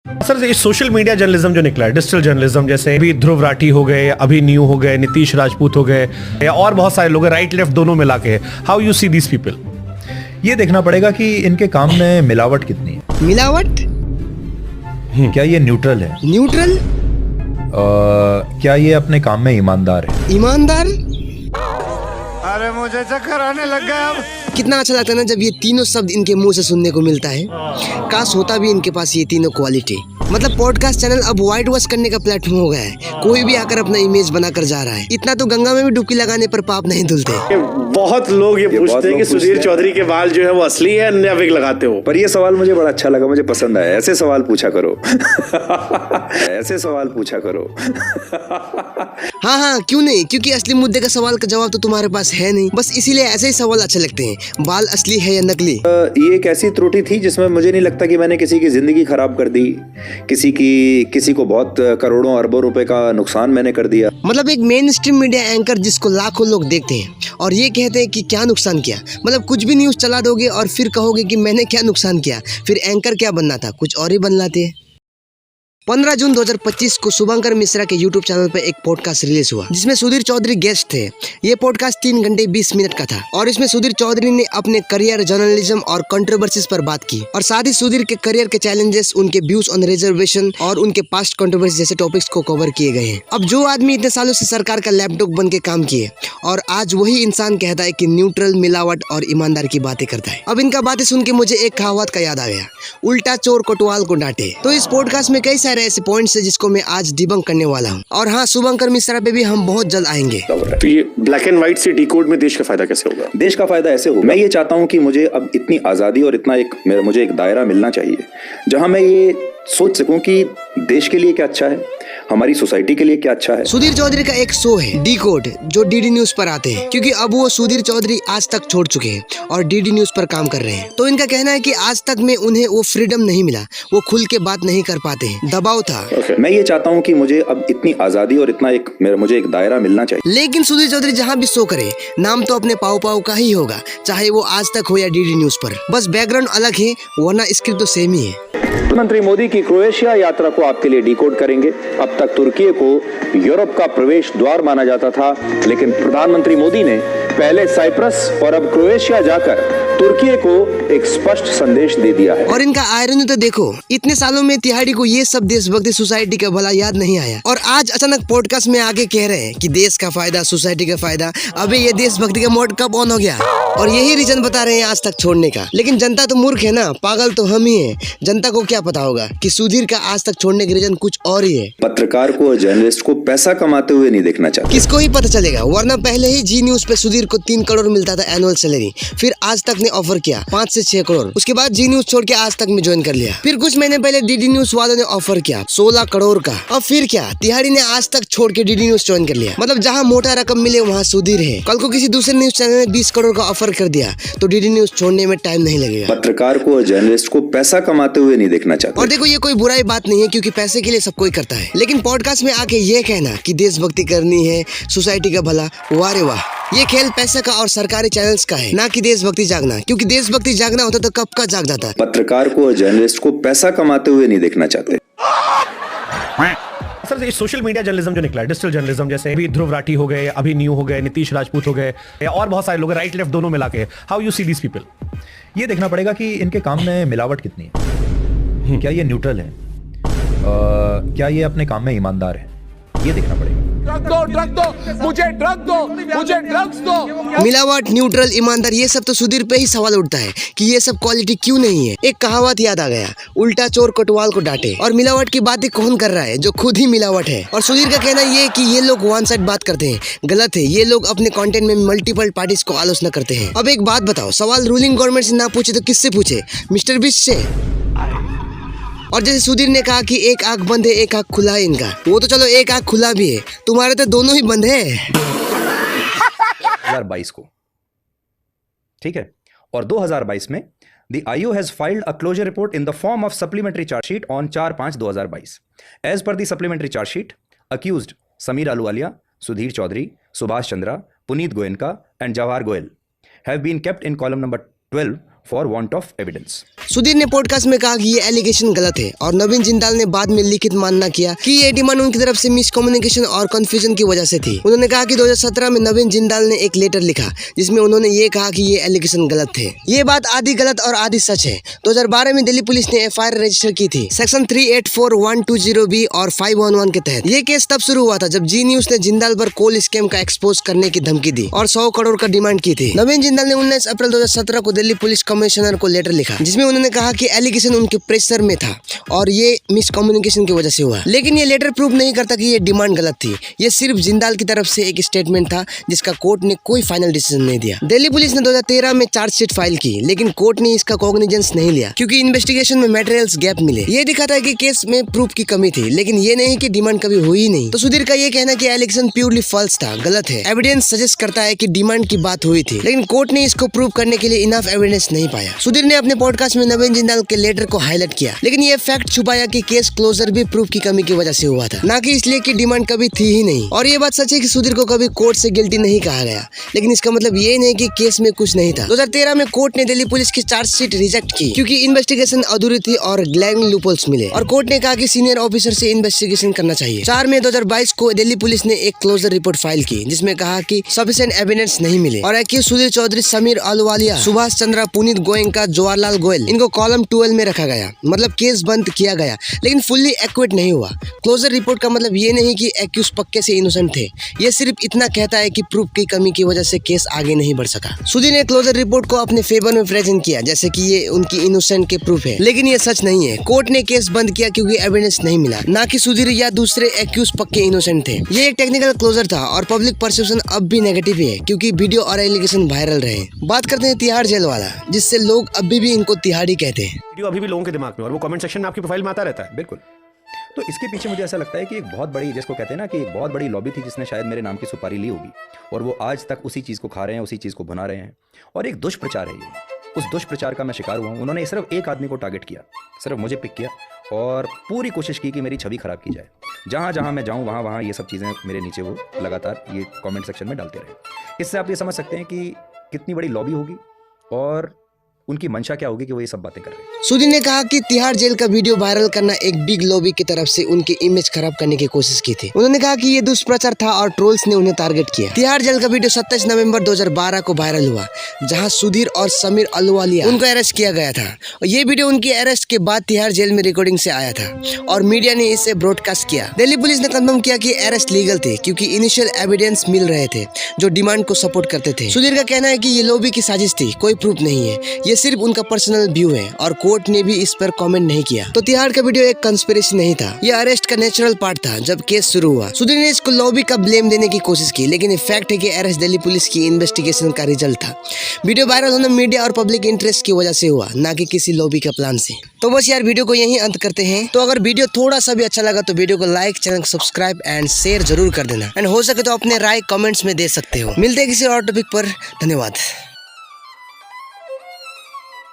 Sir ये social media journalism जो निकला है, डिजिटल जर्नलिज्म, जैसे अभी ध्रुव राठी हो गए, अभी न्यू हो गए, नीतीश राजपूत हो गए, या और बहुत सारे लोग राइट लेफ्ट दोनों मिला के, how you see these people? ये देखना पड़ेगा कि इनके काम में मिलावट कितनी है। मिलावट? क्या ये न्यूट्रल है? न्यूट्रल? क्या ये अपने काम में ईमानदार है? ईमानदार? अरे मुझे चक्कर आने लग गया अब। कितना अच्छा लगता है ना जब ये तीनों शब्द इनके मुंह से सुनने को मिलता है। काश होता भी इनके पास ये तीनों क्वालिटी। मतलब पॉडकास्ट चैनल अब वाइट वॉश करने का प्लेटफॉर्म हो गया है। कोई भी आकर अपना इमेज बनाकर जा रहा है। इतना तो गंगा में भी डुबकी लगाने पर पाप नहीं धुलते। बहुत लोग ये पूछते हैं कि सुधीर चौधरी के बाल जो है वो असली है या विग लगाते हो। पर ये सवाल मुझे बड़ा अच्छा लगा, मुझे पसंद आया। ऐसे सवाल पूछा करो। ऐसे सवाल पूछा करो। हाँ, क्यों नहीं, क्योंकि असली मुद्दे का सवाल का जवाब तो तुम्हारे पास है नहीं। बस इसीलिए ऐसे ही सवाल अच्छे लगते हैं। बाल असली है या नकली? ये एक ऐसी त्रुटि थी जिसमें मुझे नहीं लगता कि मैंने किसी की जिंदगी खराब कर दी, किसी को बहुत करोड़ों अरबों रुपए का नुकसान मैंने कर दिया। मतलब एक मेन स्ट्रीम मीडिया एंकर जिसको लाखों लोग देखते हैं और ये कहते हैं कि क्या नुकसान किया। मतलब कुछ भी न्यूज चला दोगे और फिर कहोगे कि मैंने क्या नुकसान किया। फिर एंकर क्या बनना था, कुछ और ही बन लाते। 15 जून 2025 को शुभंकर मिश्रा के YouTube चैनल पर एक पॉडकास्ट रिलीज हुआ जिसमें सुधीर चौधरी गेस्ट थे। ये पॉडकास्ट 3 घंटे 20 मिनट का था और इसमें सुधीर चौधरी ने अपने करियर, जर्नलिज्म और कंट्रोवर्सीज पर बात की और साथ ही सुधीर के करियर के चैलेंजेस, उनके व्यूज ऑन रिजर्वेशन और उनके पास्ट कंट्रोवर्सी जैसे टॉपिक्स को कवर किए गए हैं। अब जो आदमी इतने सालों से सरकार का लैपटॉप बन के काम किए और आज वही इंसान कहता है कि न्यूट्रल, मिलावट और ईमानदार की बातें करता है। अब इनका बातें सुन के मुझे एक कहावत का याद आ गया, उल्टा चोर कोतवाल को डांटे। तो इस पॉडकास्ट में कई सारे ऐसे पॉइंट्स है जिसको मैं आज डिबंक करने वाला हूँ। और हाँ, शुभंकर मिश्रा पे भी हम बहुत जल्द आएंगे। तो ये ब्लैक एंड व्हाइट से डिकोड में देश का फायदा कैसे होगा? देश का फायदा ऐसे हो, मैं ये चाहता हूं कि मुझे अब इतनी आजादी और मुझे एक दायरा मिलना चाहिए जहां मैं ये सोच सकूं कि देश के लिए क्या अच्छा है, हमारी सोसाइटी के लिए क्या अच्छा है। सुधीर चौधरी का एक शो है डिकोड जो डीडी न्यूज पर आते हैं, क्योंकि अब वो सुधीर चौधरी आज तक छोड़ चुके हैं और डीडी न्यूज पर काम कर रहे हैं। तो इनका कहना है कि आज तक में उन्हें वो फ्रीडम नहीं मिला, वो खुल के बात नहीं कर पाते हैं, दबाव था। मैं ये चाहता हूँ कि मुझे अब इतनी आजादी और मुझे एक दायरा मिलना चाहिए। लेकिन सुधीर चौधरी जहाँ भी शो करे, नाम तो अपने पाव पाव का ही होगा, चाहे वो आज तक हो या डीडी न्यूज पर। बस बैकग्राउंड अलग है, वरना स्क्रिप्ट तो सेम ही है। प्रधानमंत्री मोदी की क्रोएशिया यात्रा को आपके लिए डिकोड करेंगे। अब तक तुर्की को यूरोप का प्रवेश द्वार माना जाता था, लेकिन प्रधानमंत्री मोदी ने पहले साइप्रस और अब क्रोएशिया जाकर तुर्की को एक स्पष्ट संदेश दे दिया है। और इनका आयरन तो देखो, इतने सालों में तिहाड़ी को ये सब देशभक्ति, सोसाइटी का भला याद नहीं आया और आज अचानक पॉडकास्ट में आके कह रहे हैं कि देश का फायदा, सोसाइटी का फायदा। अबे ये देशभक्ति का मोड कब ऑन हो गया? और यही रीजन बता रहे हैं आज तक छोड़ने का। लेकिन जनता तो मूर्ख है ना, पागल तो हम ही है। जनता को क्या पता होगा कि सुधीर का आज तक छोड़ने के रीजन कुछ और ही है। पत्रकार को, जर्नलिस्ट को पैसा कमाते हुए नहीं देखना चाहते। किसको ही पता चलेगा, वरना पहले ही जी न्यूज पे सुधीर को 3 करोड़ मिलता था एनुअल सैलरी। फिर आज तक ने ऑफर किया 5 से 6 करोड़। उसके बाद जी न्यूज छोड़ के आज तक में ज्वाइन कर लिया। फिर कुछ महीने पहले डीडी न्यूज वालों ने ऑफर किया 16 करोड़ का। अब फिर क्या, तिहाड़ी ने आज तक छोड़ के डीडी न्यूज ज्वाइन कर लिया। मतलब जहाँ मोटा रकम मिले वहाँ सुधीर है। कल को किसी दूसरे न्यूज चैनल ने 20 करोड़ का ऑफर कर दिया तो डीडी न्यूज छोड़ने में टाइम नहीं लगेगा। पत्रकार को, जर्नलिस्ट को पैसा कमाते हुए नहीं देखना चाहते। और देखो, ये कोई बुराई बात नहीं है क्योंकि पैसे के लिए सब कोई करता है। लेकिन पॉडकास्ट में आके ये कहना कि देशभक्ति करनी है, सोसाइटी का भला, वाह रे वाह। ये खेल पैसे का और सरकारी चैनल्स का है, ना कि देशभक्ति जागना। क्योंकि देशभक्ति जागना होता तो कब का जाग जाता। पत्रकार को, जर्नलिस्ट को पैसा कमाते हुए नहीं देखना चाहते। सर ये सोशल मीडिया जर्नलिज्म जो निकला है, डिजिटल जर्नलिज्म, जैसे अभी ध्रुव राठी हो गए, अभी न्यू हो गए, नीतीश राजपूत हो गए, या और बहुत सारे लोग राइट लेफ्ट दोनों मिला के, how you see these people? ये देखना पड़ेगा कि इनके काम में मिलावट कितनी है। क्या ये न्यूट्रल है? क्या ये अपने काम में ईमानदार है? ये देखना पड़ेगा। ड्रग दो, मुझे ड्रग्स दो। मिलावट, न्यूट्रल, ईमानदार, ये सब तो सुधीर पे ही सवाल उठता है कि ये सब क्वालिटी क्यों नहीं है। एक कहावत याद आ गया, उल्टा चोर कोतवाल को डांटे। और मिलावट की बातें कौन कर रहा है? जो खुद ही मिलावट है। और सुधीर का कहना ये कि ये लोग वन साइड बात करते हैं, गलत है। ये लोग अपने कंटेंट में मल्टीपल पार्टीज को आलोचना करते हैं। अब एक बात बताओ, सवाल रूलिंग गवर्नमेंट से ना पूछे तो किससे पूछे? मिस्टर बीस्ट से। और जैसे सुधीर ने कहा कि एक आंख बंद है, एक आंख खुला है इनका, वो तो चलो एक आंख खुला भी है, तुम्हारे तो दोनों ही बंद है। 2022 को, ठीक है। और 2022 में the IO has filed a closure report in the form of supplementary charge sheet on 4/5/2022. As per the supplementary charge sheet, accused Sameer Ahluwalia, Sudhir Chaudhary, Subhash Chandra, Puneet Goenka and Jawahar Goel have been kept in column number 12 for want of evidence. Sudhir ने podcast में कहा कि ये allegation गलत है और नवीन जिंदाल ने बाद में लिखित मानना किया कि ये डिमांड उनकी तरफ से मिसकम्युनिकेशन और कंफ्यूजन की वजह से थी। उन्होंने कहा कि 2017 में नवीन जिंदाल ने एक लेटर लिखा जिसमें उन्होंने ये कहा कि ये एलिगेशन गलत थे। ये बात आधी गलत और आधी सच है। 2012 में दिल्ली पुलिस ने FIR रजिस्टर की थी सेक्शन 384120B और 511 के तहत। ये केस तब शुरू हुआ था जब जी न्यूज ने जिंदाल पर कोल स्कैम का एक्सपोज करने की धमकी दी और 100 करोड़ का डिमांड की थी। नवीन जिंदाल ने 19 अप्रैल 2017 को दिल्ली पुलिस कमिश्नर को लेटर लिखा जिसमें उन्होंने कहा कि एलिगेशन उनके प्रेशर में था और ये मिसकम्युनिकेशन की वजह से हुआ। लेकिन ये लेटर प्रूव नहीं करता कि ये डिमांड गलत थी। ये सिर्फ जिंदाल की तरफ से एक स्टेटमेंट था जिसका कोर्ट ने कोई फाइनल डिसीजन नहीं दिया। दिल्ली पुलिस ने 2013 में चार्जशीट फाइल की लेकिन कोर्ट ने इसका कॉग्निजेंस नहीं लिया क्योंकि इन्वेस्टिगेशन में मटेरियल्स गैप मिले। ये दिखाता है कि केस में प्रूफ की कमी थी लेकिन ये नहीं कि डिमांड कभी हुई नहीं। तो सुधीर का ये कहना कि एलिगेशन प्योरली फॉल्स था गलत है। एविडेंस सजेस्ट करता है कि डिमांड की बात हुई थी लेकिन कोर्ट ने इसको प्रूव करने के लिए इनफ एविडेंस नहीं पाया। सुधीर ने अपने पॉडकास्ट में नवीन जिंदाल के लेटर को हाईलाइट किया लेकिन ये फैक्ट छुपाया कि केस क्लोजर भी प्रूफ की कमी की वजह से हुआ था, ना कि इसलिए कि डिमांड कभी थी ही नहीं। और ये बात सच है कि सुधीर को कभी कोर्ट से गिल्टी नहीं कहा गया लेकिन इसका मतलब ये नहीं कि केस में कुछ नहीं था। 2013 में कोर्ट ने दिल्ली पुलिस की चार्जशीट रिजेक्ट की क्योंकि इन्वेस्टिगेशन अधूरी थी और ग्लैंग लूपहोल्स मिले और कोर्ट ने कहा कि सीनियर ऑफिसर से इन्वेस्टिगेशन करना चाहिए। 4 मई 2022 को दिल्ली पुलिस ने एक क्लोजर रिपोर्ट फाइल की जिसमें कहा कि सफिशिएंट एविडेंस नहीं मिले और एक्यूज सुधीर चौधरी, समीर अहलुवालिया, सुभाष चंद्रा, पुनीत गोयनका, जवाहरलाल गोयल इनको कॉलम 12 में रखा गया, मतलब केस बंद किया गया लेकिन फुल्ली एक्यूरेट नहीं हुआ। क्लोजर रिपोर्ट का मतलब ये नहीं कि एक्यूज पक्के से इनोसेंट थे, ये सिर्फ इतना कहता है कि प्रूफ की कमी की वजह से केस आगे नहीं बढ़ सका। सुधीर ने क्लोजर रिपोर्ट को अपने फेवर में प्रेजेंट किया जैसे कि ये उनकी इनोसेंट के प्रूफ है लेकिन ये सच नहीं है। कोर्ट ने केस बंद किया क्योंकि एविडेंस नहीं मिला, ना कि सुधीर या दूसरे एक्यूज पक्के इनोसेंट थे। ये एक टेक्निकल क्लोजर था और पब्लिक परसेप्शन अब भी नेगेटिव ही है क्योंकि वीडियो और एलिगेशन वायरल रहे। बात करते हैं तिहाड़ जेल वाला जिससे लोग अभी भी इनको तिहाड़ी कहते हैं। वीडियो अभी भी लोगों के दिमाग में और वो कमेंट सेक्शन में आपकी प्रोफाइल में आता रहता है। बिल्कुल। तो इसके पीछे मुझे ऐसा लगता है कि एक बहुत बड़ी, जिसको कहते हैं ना कि एक बहुत बड़ी लॉबी थी जिसने शायद मेरे नाम की सुपारी ली होगी और वो आज तक उसी चीज़ को खा रहे हैं, उसी चीज़ को भुना रहे हैं और एक दुष्प्रचार है ये। उस दुष्प्रचार का मैं शिकार हुआ हूँ। उन्होंने सिर्फ एक आदमी को टारगेट किया, सिर्फ मुझे पिक किया और पूरी कोशिश की कि मेरी छवि खराब की जाए। जहाँ जहाँ मैं जाऊँ वहाँ वहाँ ये सब चीज़ें मेरे नीचे वो लगातार ये कमेंट सेक्शन में डालते रहे। इससे आप ये समझ सकते हैं कि कितनी बड़ी लॉबी होगी और उनकी मंशा क्या होगी कि वो ये सब बातें कर रहे हैं। सुधीर ने कहा कि तिहाड़ जेल का वीडियो वायरल करना एक बिग लॉबी की तरफ से उनकी इमेज खराब करने की कोशिश की थी। उन्होंने कहा कि ये दुष्प्रचार था और ट्रोल्स ने उन्हें टारगेट किया। तिहाड़ जेल का वीडियो 27 नवंबर 2012 को वायरल हुआ जहां सुधीर और समीर अहलुवालिया उनको अरेस्ट किया गया था और ये वीडियो उनकी अरेस्ट के बाद तिहाड़ जेल में रिकॉर्डिंग से आया था और मीडिया ने इसे ब्रॉडकास्ट किया। दिल्ली पुलिस ने कंफर्म किया कि अरेस्ट लीगल थी क्योंकि इनिशियल एविडेंस मिल रहे थे जो डिमांड को सपोर्ट करते थे। सुधीर का कहना है कि ये लॉबी की साजिश थी, कोई प्रूफ नहीं है, ये सिर्फ उनका पर्सनल व्यू है और कोर्ट ने भी इस पर कमेंट नहीं किया। तो तिहाड़ का वीडियो एक कंस्पिरेसी नहीं था, यह अरेस्ट का नेचुरल पार्ट था जब केस शुरू हुआ। सुधीर ने इसको लॉबी का ब्लेम देने की कोशिश की लेकिन फैक्ट है कि अरेस्ट दिल्ली पुलिस की इन्वेस्टिगेशन का रिजल्ट था। वीडियो वायरल होना मीडिया और पब्लिक इंटरेस्ट की वजह से हुआ, ना कि किसी लॉबी का प्लान से। तो बस यार वीडियो को यहीं अंत करते हैं। तो अगर वीडियो थोड़ा सा भी अच्छा लगा तो वीडियो को लाइक, चैनल को सब्सक्राइब एंड शेयर जरूर कर देना एंड हो सके तो अपने राय कमेंट्स में दे सकते हो। मिलते हैं किसी और टॉपिक पर। धन्यवाद।